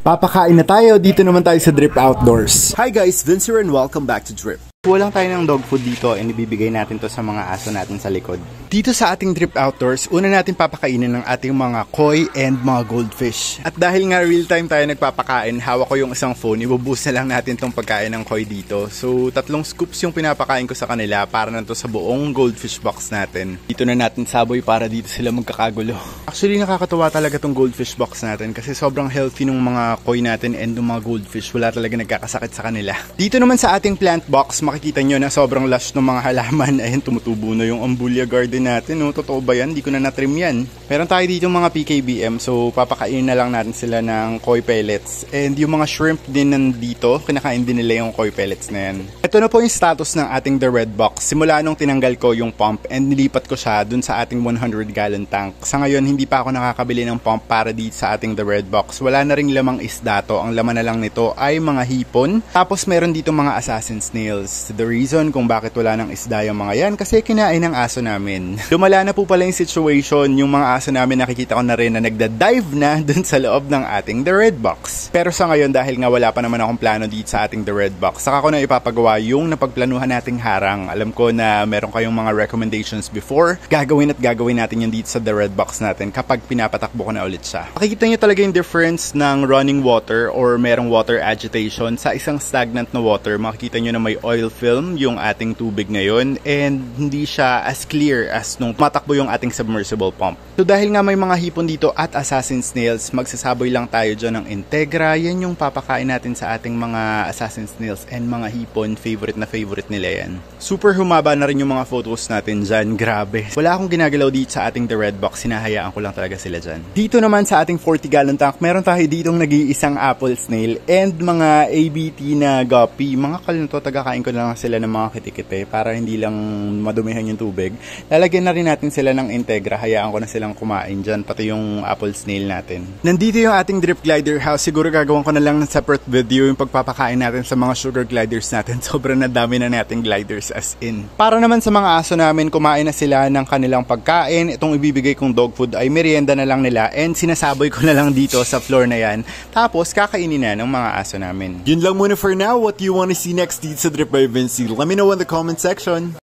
Papakain na tayo, dito naman tayo sa Drip Outdoors. Hi guys, Vince here and welcome back to Drip. Walang tayo ng dog food dito and ibibigay natin to sa mga aso natin sa likod. Dito sa ating Drip Outdoors, una natin papakainin ng ating mga koi and mga goldfish. At dahil nga real time tayo nagpapakain, hawak ko yung isang phone, ibuboost na lang natin tong pagkain ng koi dito. So 3 scoops yung pinapakain ko sa kanila para na to sa buong goldfish box natin. Dito na natin saboy para dito sila magkakagulo. Actually nakakatawa talaga tong goldfish box natin kasi sobrang healthy ng mga koi natin and ng mga goldfish. Wala talaga nagkakasakit sa kanila. Dito naman sa ating plant box, makikita nyo na sobrang lush ng mga halaman. Ayun, tumutubo na yung Ambulia garden natin. No? Totoo ba yan? Di ko na natrim yan. Meron tayo dito mga PKBM. So, papakainin na lang natin sila ng koi pellets. And yung mga shrimp din nandito, kinakain din nila yung koi pellets na yan. Ito na po yung status ng ating The Red Box. Simula nung tinanggal ko yung pump and nilipat ko siya dun sa ating 100 gallon tank. Sa ngayon, hindi pa ako nakakabili ng pump para dito sa ating The Red Box. Wala na ring lamang isda to. Ang laman na lang nito ay mga hipon. Tapos meron dito mga assassin snails. The reason kung bakit wala ng isda yung mga yan kasi kinain ng aso namin. Lumala na po pala yung situation, yung mga aso namin nakikita ko na rin na nagda-dive na dun sa loob ng ating The Red Box. Pero sa ngayon dahil nga wala pa naman akong plano dito sa ating The Red Box, saka ko na ipapagawa yung napagplanuhan nating harang. Alam ko na meron kayong mga recommendations before, gagawin natin yung dito sa The Red Box natin kapag pinapatakbo ko na ulit siya. Makikita nyo talaga yung difference ng running water or merong water agitation sa isang stagnant na water. Makikita nyo na may oil film yung ating tubig ngayon and hindi siya as clear as nung tumatakbo yung ating submersible pump. So dahil nga may mga hipon dito at assassin snails, magsasaboy lang tayo dyan ng Integra. Yan yung papakain natin sa ating mga assassin snails and mga hipon. Favorite na favorite nila yan. Super humaba na rin yung mga photos natin dyan. Grabe. Wala akong ginagalaw dito sa ating The Red Box. Hinahayaan ko lang talaga sila dyan. Dito naman sa ating 40 gallon tank, meron tayo ditong nag-iisang apple snail and mga ABT na guppy. Mga kalunto, tagakain ko lang sila ng mga kitikite para hindi lang madumihan yung tubig. Lalagyan na rin natin sila ng Integra. Hayaan ko na silang kumain dyan, pati yung apple snail natin. Nandito yung ating drip glider house. Siguro gagawin ko na lang ng separate video yung pagpapakain natin sa mga sugar gliders natin. Sobrang nadami na nating gliders as in. Para naman sa mga aso namin, kumain na sila ng kanilang pagkain. Itong ibibigay kong dog food ay merienda na lang nila and sinasaboy ko na lang dito sa floor na yan. Tapos kakainin na ng mga aso namin. Yun lang muna for now. What do you want to see next dito sa Drip by Vince? Let me know in the comment section.